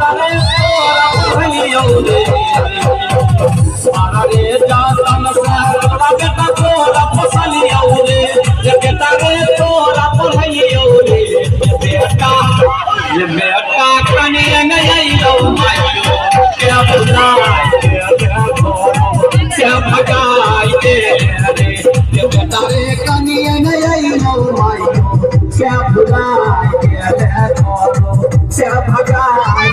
तरे तोरा भइयो रे अरे जातन से तोरा बेटा तोरा फसलियो रे ये बेटा रे तोरा भइयो रे बेटा कने नहीं लो माइयो क्या बुलाए क्या भगाई दे रे ये बेटा रे कने नहीं लो माइयो क्या भगाई दे रे क्या भगाई